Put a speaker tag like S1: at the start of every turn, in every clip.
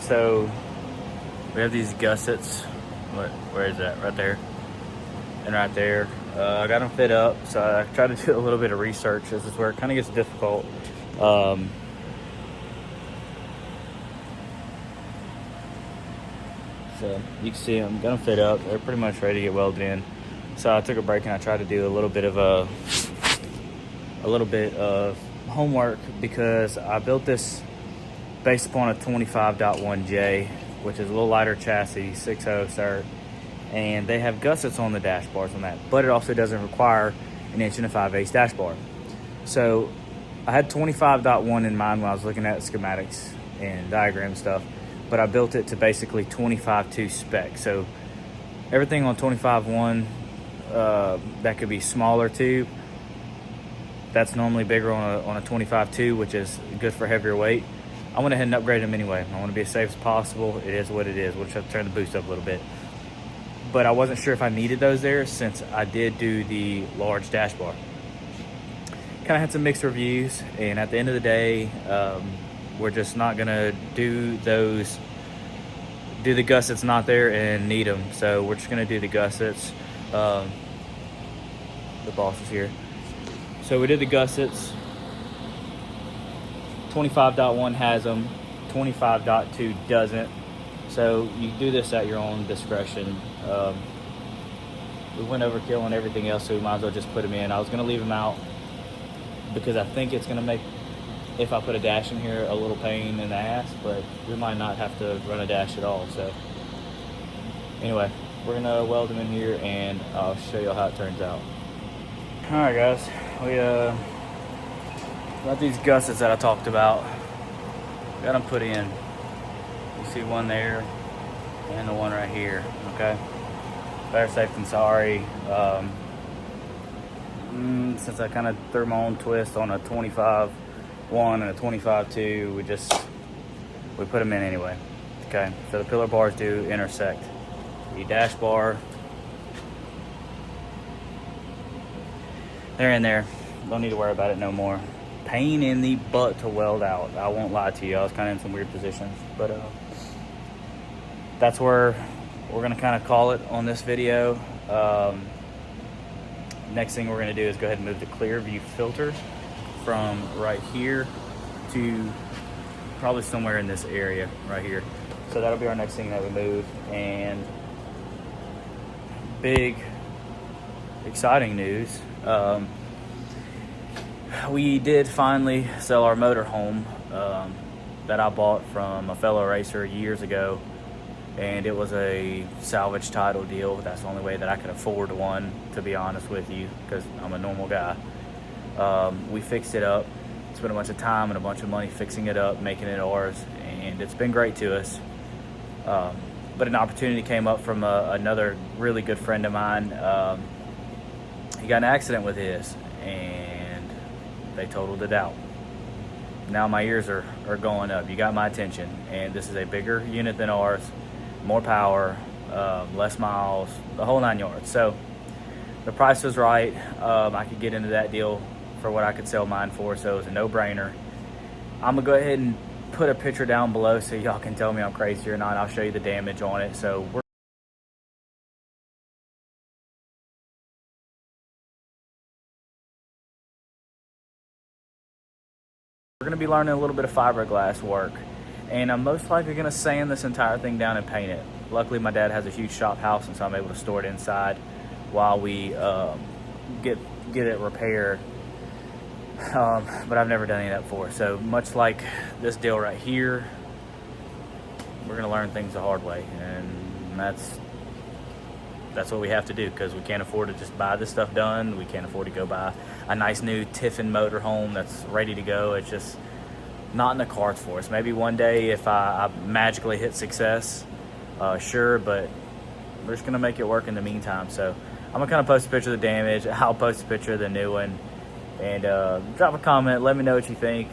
S1: So we have these gussets. Where is that? Right there and right there. I got them fit up, so I tried to do a little bit of research. This is where it kind of gets difficult. So you can see them, got them fit up. They're pretty much ready to get welded in. So I took a break and I tried to do a little bit of homework, because I built this based upon a 25.1J, which is a little lighter chassis, 6.0 cert, and they have gussets on the dash bars on that, but it also doesn't require an 1 5/8 dash bar. So I had 25.1 in mind when I was looking at schematics and diagram stuff, but I built it to basically 25.2 spec. So everything on 25.1 that could be smaller tube, that's normally bigger on a 25.2, which is good for heavier weight. I went ahead and upgraded them anyway. I want to be as safe as possible. It is what it is. We'll just have to turn the boost up a little bit. But I wasn't sure if I needed those there, since I did do the large dash bar. Kind of had some mixed reviews, and at the end of the day, we're just not gonna do the gussets not there and need them. So we're just gonna do the gussets. The boss is here. So we did the gussets. 25.1 has them, 25.2 doesn't. So you do this at your own discretion. We went overkill on everything else, so we might as well just put them in. I was gonna leave them out because I think it's gonna make, if I put a dash in here, a little pain in the ass, but we might not have to run a dash at all. So anyway, we're gonna weld them in here and I'll show you how it turns out. All right, guys, we got these gussets that I talked about. Got them put in. You see one there and the one right here. Okay, better safe than sorry. Since I kind of threw my own twist on a 25.1 and a 25.2, we put them in anyway. Okay, so the pillar bars do intersect. The dash bar, they're in there. Don't need to worry about it no more. Pain in the butt to weld out. I won't lie to you. I was kind of in some weird positions, but that's where we're gonna kind of call it on this video. Next thing we're gonna do is go ahead and move the ClearView filter from right here to probably somewhere in this area right here. So that'll be our next thing that we move. And big exciting news, we did finally sell our motorhome that I bought from a fellow racer years ago, and it was a salvage title deal. That's the only way that I could afford one, to be honest with you, because I'm a normal guy. We fixed it up, spent a bunch of time and a bunch of money fixing it up, making it ours, and it's been great to us. But an opportunity came up from another really good friend of mine. He got in an accident with his, and they totaled it out. Now my ears are going up. You got my attention, and this is a bigger unit than ours, more power, less miles, the whole 9 yards. So the price was right. I could get into that deal for what I could sell mine for, so it was a no-brainer. I'm gonna go ahead and put a picture down below so y'all can tell me I'm crazy or not. I'll show you the damage on it. So we're gonna be learning a little bit of fiberglass work, and I'm most likely gonna sand this entire thing down and paint it. Luckily my dad has a huge shop house, and so I'm able to store it inside while we get it repaired. But I've never done any of that before. So much like this deal right here, we're gonna learn things the hard way, and that's what we have to do, because we can't afford to just buy this stuff done. We can't afford to go buy a nice new Tiffin motorhome that's ready to go. It's just not in the cards for us. Maybe one day if I magically hit success, sure, but we're just gonna make it work in the meantime. So I'm gonna kind of post a picture of the damage. I'll post a picture of the new one, and drop a comment. Let me know what you think.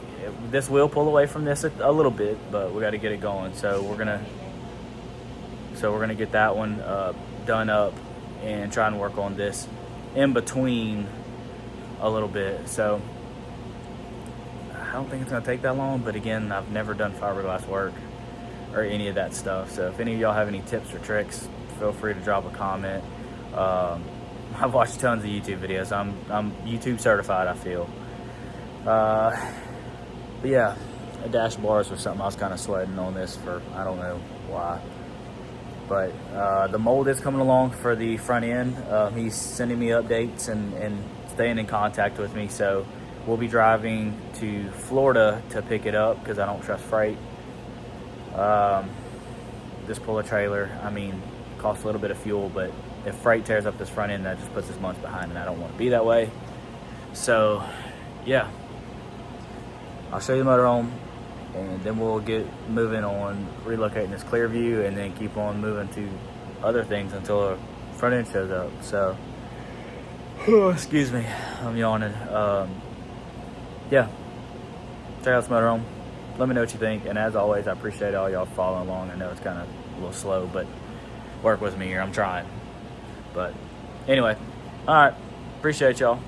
S1: This will pull away from this a little bit, but we got to get it going. So we're gonna get that one done up and try and work on this in between a little bit. So I don't think it's gonna take that long, but again, I've never done fiberglass work. or any of that stuff. So if any of y'all have any tips or tricks, feel free to drop a comment. I've watched tons of YouTube videos. I'm YouTube certified, I feel. But yeah, dash bars was something I was kind of sweating on this for, I don't know why. But the mold is coming along for the front end. He's sending me updates and staying in contact with me. So we'll be driving to Florida to pick it up because I don't trust freight. Just pull a trailer. I mean, costs a little bit of fuel, but if freight tears up this front end, that just puts us months behind, and I don't want to be that way. So yeah, I'll show you the motorhome, and then we'll get moving on relocating this ClearView, and then keep on moving to other things until the front end shows up. So excuse me, I'm yawning. Yeah, check out this motorhome. Let me know what you think, and as always, I appreciate all y'all following along. I know it's kind of a little slow, but work with me here. I'm trying. But anyway, all right, appreciate y'all.